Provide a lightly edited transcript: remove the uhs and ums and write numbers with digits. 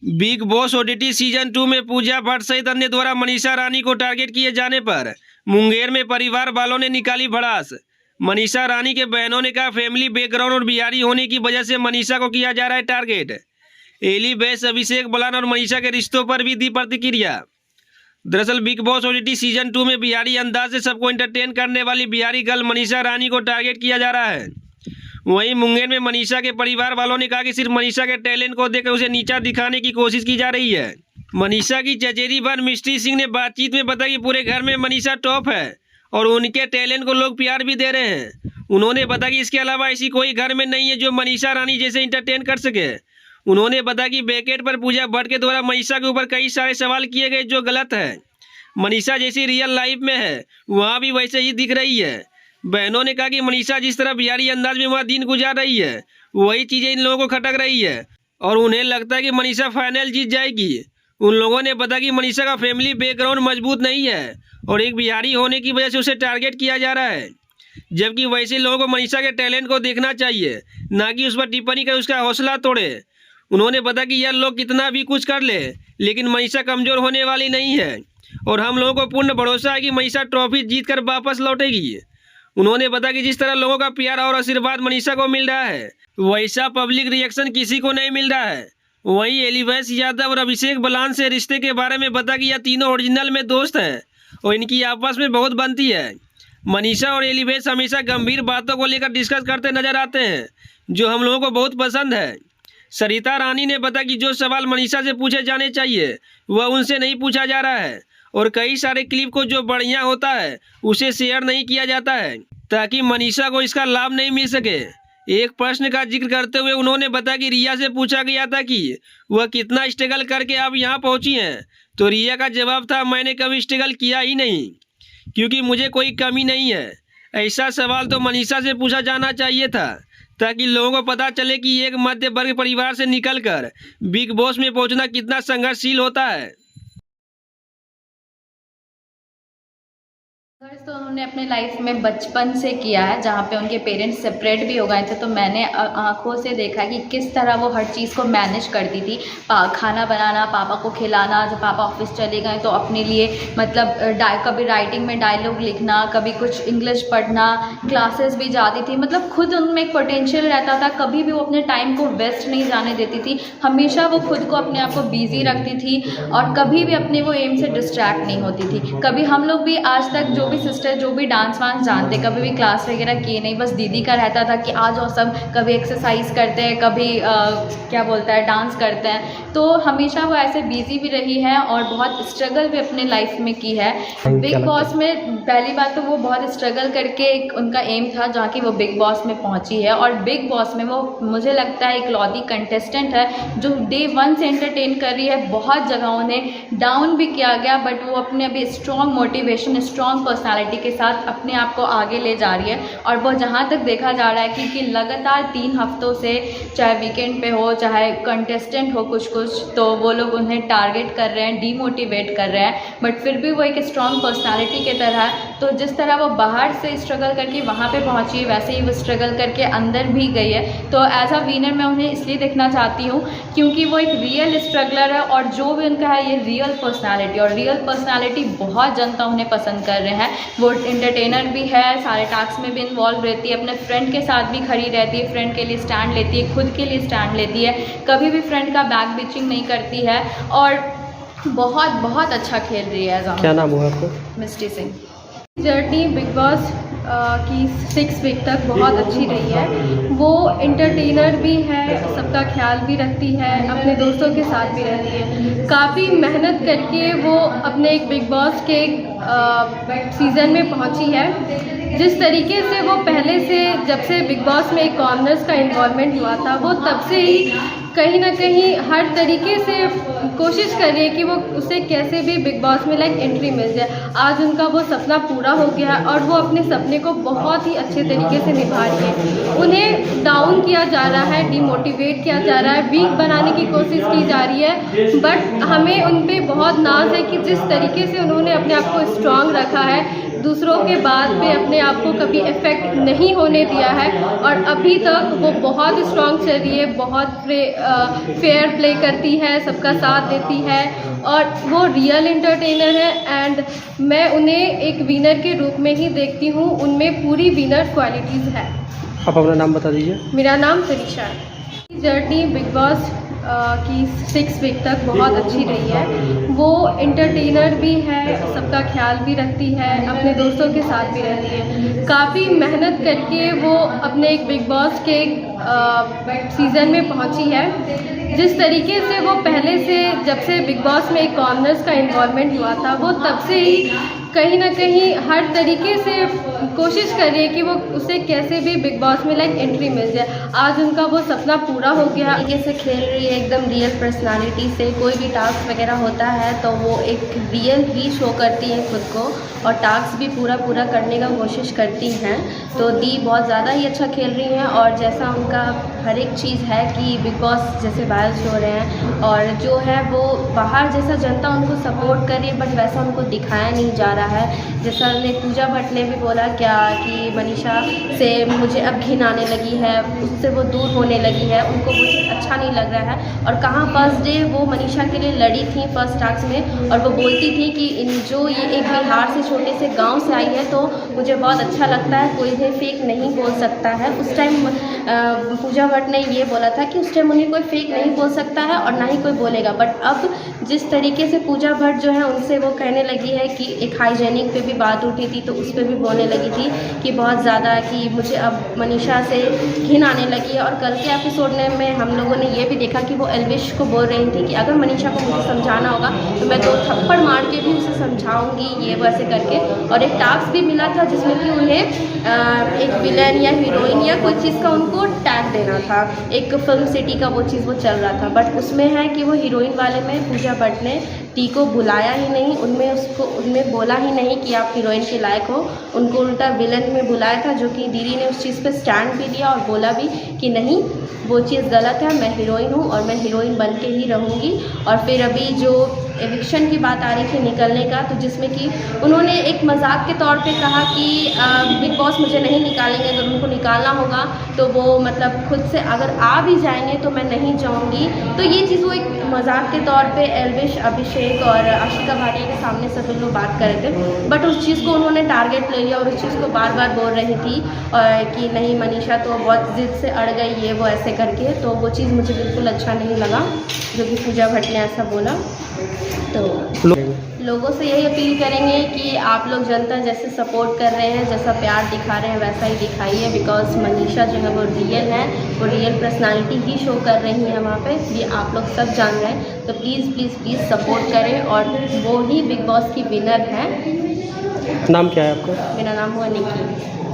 Big boss OTT season 2 में पूजा भट्ट सहित अन्य द्वारा मनीषा रानी को टारगेट किए जाने पर मुंगेर में परिवार वालों ने निकाली भड़ास। मनीषा रानी के बहनों ने कहा फैमिली बैकग्राउंड और बिहारी होने की वजह से मनीषा को किया जा रहा है टारगेट। एली बेस, अभिषेक बलान और मनीषा के रिश्तों पर भी दी प्रतिक्रिया। दरअसल बिग बॉस ओटीटी सीजन 2 में बिहारी अंदाज से सबको एंटरटेन करने वाली बिहारी गर्ल मनीषा रानी को टारगेट किया जा रहा है। वहीं मुंगेर में मनीषा के परिवार वालों ने कहा कि सिर्फ मनीषा के टैलेंट को देखकर उसे नीचा दिखाने की कोशिश की जा रही है। मनीषा की चचेरी बहन मिष्टी सिंह ने बातचीत में बताया कि पूरे घर में मनीषा टॉप है और उनके टैलेंट को लोग प्यार भी दे रहे हैं। उन्होंने बताया कि इसके अलावा ऐसी कोई घर में नहीं है जो मनीषा रानी जैसे इंटरटेन कर सके। उन्होंने बताया कि बैकेट पर पूजा भट्ट के द्वारा मनीषा के ऊपर कई सारे सवाल किए गए जो गलत है। मनीषा जैसी रियल लाइफ में है वहाँ भी वैसे ही दिख रही है। बहनों ने कहा कि मनीषा जिस तरह बिहारी अंदाज में वहाँ दिन गुजार रही है वही चीज़ें इन लोगों को खटक रही है और उन्हें लगता है कि मनीषा फाइनल जीत जाएगी। उन लोगों ने बताया कि मनीषा का फैमिली बैकग्राउंड मजबूत नहीं है और एक बिहारी होने की वजह से उसे टारगेट किया जा रहा है, जबकि वैसे लोगों को मनीषा के टैलेंट को देखना चाहिए, ना कि उस पर टिप्पणी कर उसका हौसला तोड़े। उन्होंने बताया कि यह लोग कितना भी कुछ कर ले लेकिन मनीषा कमज़ोर होने वाली नहीं है और हम लोगों को पूर्ण भरोसा है कि मनीषा ट्रॉफी जीत कर वापस लौटेगी। उन्होंने बताया कि जिस तरह लोगों का प्यार और आशीर्वाद मनीषा को मिल रहा है वैसा पब्लिक रिएक्शन किसी को नहीं मिल रहा है। वहीं एलिवेस यादव और अभिषेक बलान से रिश्ते के बारे में बताया कि यह तीनों ओरिजिनल में दोस्त हैं और इनकी आपस में बहुत बनती है। मनीषा और एलिवेस हमेशा गंभीर बातों को लेकर डिस्कस करते नजर आते हैं जो हम लोगों को बहुत पसंद है। सरिता रानी ने बताया कि जो सवाल मनीषा से पूछे जाने चाहिए वह उनसे नहीं पूछा जा रहा है और कई सारे क्लिप को जो बढ़िया होता है उसे शेयर नहीं किया जाता है ताकि मनीषा को इसका लाभ नहीं मिल सके। एक प्रश्न का जिक्र करते हुए उन्होंने बताया कि रिया से पूछा गया था कि वह कितना स्ट्रगल करके अब यहाँ पहुँची हैं, तो रिया का जवाब था मैंने कभी स्ट्रगल किया ही नहीं क्योंकि मुझे कोई कमी नहीं है। ऐसा सवाल तो मनीषा से पूछा जाना चाहिए था ताकि लोगों को पता चले कि एक मध्य वर्ग परिवार से निकलकर बिग बॉस में पहुँचना कितना संघर्षशील होता है। तो उन्होंने अपने लाइफ में बचपन से किया है जहाँ पे उनके पेरेंट्स सेपरेट भी हो गए थे, तो मैंने आंखों से देखा कि किस तरह वो हर चीज़ को मैनेज करती थी। खाना बनाना, पापा को खिलाना, जब पापा ऑफिस चले गए तो अपने लिए मतलब कभी राइटिंग में डायलॉग लिखना, कभी कुछ इंग्लिश पढ़ना, क्लासेस भी जाती थी। मतलब खुद उनमें एक पोटेंशियल रहता था, कभी भी वो अपने टाइम को वेस्ट नहीं जाने देती थी। हमेशा वो खुद को अपने आप को बिजी रखती थी और कभी भी अपने वो एम से डिस्ट्रैक्ट नहीं होती थी। कभी हम लोग भी आज तक जो भी सिस्टर जो भी डांस वांस जानते, कभी भी क्लास वगैरह किए नहीं, बस दीदी का रहता था कि आज और सब कभी एक्सरसाइज करते हैं, कभी क्या बोलता है डांस करते हैं। तो हमेशा वो ऐसे बिजी भी रही है और बहुत स्ट्रगल भी अपने लाइफ में की है। बिग बॉस में पहली बात तो वो बहुत स्ट्रगल करके एक उनका एम था जहाँ की वो बिग बॉस में पहुँची है और बिग बॉस में वो मुझे लगता है इकलौती कंटेस्टेंट है जो डे 1 से एंटरटेन कर रही है। बहुत जगह उन्हें डाउन भी किया गया बट वो अपने अभी स्ट्रॉन्ग मोटिवेशन, स्ट्रॉन्ग पर्सनालिटी के साथ अपने आप को आगे ले जा रही है। और वो जहाँ तक देखा जा रहा है कि लगातार 3 हफ्तों से चाहे वीकेंड पे हो चाहे कंटेस्टेंट हो कुछ तो वो लोग उन्हें टारगेट कर रहे हैं, डीमोटिवेट कर रहे हैं, बट फिर भी वो एक स्ट्रॉन्ग पर्सनालिटी की तरह है। तो जिस तरह वो बाहर से स्ट्रगल करके वहाँ पे पहुँची है वैसे ही वो स्ट्रगल करके अंदर भी गई है। तो एज अ विनर मैं उन्हें इसलिए देखना चाहती हूँ क्योंकि वो एक रियल स्ट्रगलर है और जो भी उनका है ये रियल पर्सनालिटी, और रियल पर्सनालिटी बहुत जनता उन्हें पसंद कर रहे हैं। वो एंटरटेनर भी है, सारे टास्क में भी इन्वॉल्व रहती है, अपने फ्रेंड के साथ भी खड़ी रहती है, फ्रेंड के लिए स्टैंड लेती है, खुद के लिए स्टैंड लेती है, कभी भी फ्रेंड का बैक बिचिंग नहीं करती है और बहुत बहुत अच्छा खेल रही है। क्या नाम हुआ आपका? मिष्टी सिंह। जर्नी बिग बॉस की 6 वीक तक बहुत अच्छी रही है। वो एंटरटेनर भी है, सबका ख्याल भी रखती है, अपने दोस्तों के साथ भी रहती है। काफ़ी मेहनत करके वो अपने एक बिग बॉस के सीज़न में पहुंची है। जिस तरीके से वो पहले से जब से बिग बॉस में एक कॉर्नर्स का इन्वॉल्वमेंट हुआ था वो तब से ही कहीं ना कहीं हर तरीके से कोशिश कर रही है कि वो उसे कैसे भी बिग बॉस में एंट्री मिल जाए। आज उनका वो सपना पूरा हो गया और वो अपने सपने को बहुत ही अच्छे तरीके से निभा रही है। उन्हें डाउन किया जा रहा है, डिमोटिवेट किया जा रहा है, वीक बनाने की कोशिश की जा रही है, बट हमें उन पर बहुत नाज है कि जिस तरीके से उन्होंने अपने आप को स्ट्रांग रखा है। दूसरों के बात पे अपने आप को कभी इफ़ेक्ट नहीं होने दिया है और अभी तक वो बहुत स्ट्रॉन्ग चल रही है, बहुत फेयर प्ले करती है, सबका साथ देती है और वो रियल एंटरटेनर है एंड मैं उन्हें एक विनर के रूप में ही देखती हूँ। उनमें पूरी विनर क्वालिटीज़ है। आप अपना नाम बता दीजिए। मेरा नाम तनिषा है। जर्नी बिग बॉस की 6 वीक तक बहुत अच्छी रही है। वो एंटरटेनर भी है, सबका ख्याल भी रखती है, अपने दोस्तों के साथ भी रहती है। काफ़ी मेहनत करके वो अपने एक बिग बॉस के सीज़न में पहुंची है। जिस तरीके से वो पहले से जब से बिग बॉस में एक कॉर्नर्स का इन्वॉल्वमेंट हुआ था, वो तब से ही कहीं ना कहीं हर तरीके से कोशिश कर रही है कि वो उसे कैसे भी बिग बॉस में लाइक एंट्री मिल जाए। आज उनका वो सपना पूरा हो गया। तरीके से खेल रही है, एकदम रियल पर्सनालिटी से। कोई भी टास्क वगैरह होता है तो वो एक रियल ही शो करती है खुद को और टास्क भी पूरा करने का कोशिश करती हैं। तो दी बहुत ज़्यादा ही अच्छा खेल रही हैं और जैसा उनका हर एक चीज़ है कि बिग बॉस जैसे वायरल्स हो रहे हैं और जो है वो बाहर जैसा जनता उनको सपोर्ट कर रही है बट वैसा उनको दिखाया नहीं जा रहा है। जैसा ने पूजा भट्ट ने भी बोला क्या कि मनीषा से मुझे अब घिन आने लगी है, उससे वो दूर होने लगी है, उनको वो चीज़ अच्छा नहीं लग रहा है। और कहाँ फर्स्ट डे वो मनीषा के लिए लड़ी थी फर्स्ट टास्क में और वो बोलती थी कि जो ये एक बिहार से छोटे से गांव से आई है तो मुझे बहुत अच्छा लगता है, कोई भी फेक नहीं बोल सकता है। उस टाइम पूजा भट्ट ने ये बोला था कि उस टाइम उन्हें कोई फेक नहीं बोल सकता है और ना ही कोई बोलेगा। बट अब जिस तरीके से पूजा भट्ट जो है उनसे वो कहने लगी है कि एक हाइजेनिक पे भी बात उठी थी तो उस पर भी बोलने लगी थी कि बहुत ज़्यादा कि मुझे अब मनीषा से घिन आने लगी है। और कल के एपिसोड में हम लोगों ने ये भी देखा कि वो एल्विश को बोल रही थी कि अगर मनीषा को मुझे समझाना होगा तो मैं 2 थप्पड़ मार के भी उसे समझाऊंगी, ये वैसे करके। और एक टास्क भी मिला था जिसमें कि उन्हें एक विलन या हीरोइन या कोई चीज़ का उनको टैग देना था, एक फिल्म सिटी का वो चीज़ वो चल रहा था। बट उसमें है कि वो हीरोइन वाले में पूजा भट्ट ने टी को बुलाया ही नहीं, उनमें बोला ही नहीं कि आप हीरोइन के लायक हो। उनको उल्टा विलन में बुलाया था, जो कि दीदी ने उस चीज़ पे स्टैंड भी लिया और बोला भी कि नहीं वो चीज़ गलत है, मैं हीरोइन हूँ और मैं हीरोइन बन के ही रहूँगी। और फिर अभी जो एविक्शन की बात आ रही थी निकलने का, तो जिसमें कि उन्होंने एक मजाक के तौर पे कहा कि बिग बॉस मुझे नहीं निकालेंगे, अगर उनको निकालना होगा तो वो मतलब खुद से अगर आ भी जाएंगे तो मैं नहीं जाऊंगी। तो ये चीज़ वो एक मजाक के तौर पे एल्विश, अभिषेक और आशिका भाटिया के सामने सभी लोग बात कर रहे थे। बट उस चीज़ को उन्होंने टारगेट ले लिया और उस चीज़ को बार बार बोल रही थी कि नहीं मनीषा तो बहुत ज़िद से अड़ गई, ये वो ऐसे करके। तो वो चीज़ मुझे बिल्कुल अच्छा नहीं लगा जो कि पूजा भट्ट ने ऐसा बोला। तो लोगों से यही अपील करेंगे कि आप लोग जनता जैसे सपोर्ट कर रहे हैं, जैसा प्यार दिखा रहे हैं वैसा ही दिखाइए। बिकॉज मनीषा जो है वो रियल है, वो रियल पर्सनालिटी ही शो कर रही है वहाँ पे, ये आप लोग सब जान रहे हैं। तो प्लीज़ प्लीज़ प्लीज़ सपोर्ट करें और वो ही बिग बॉस की विनर है। नाम क्या है आपका? मेरा नाम हुआ निकी।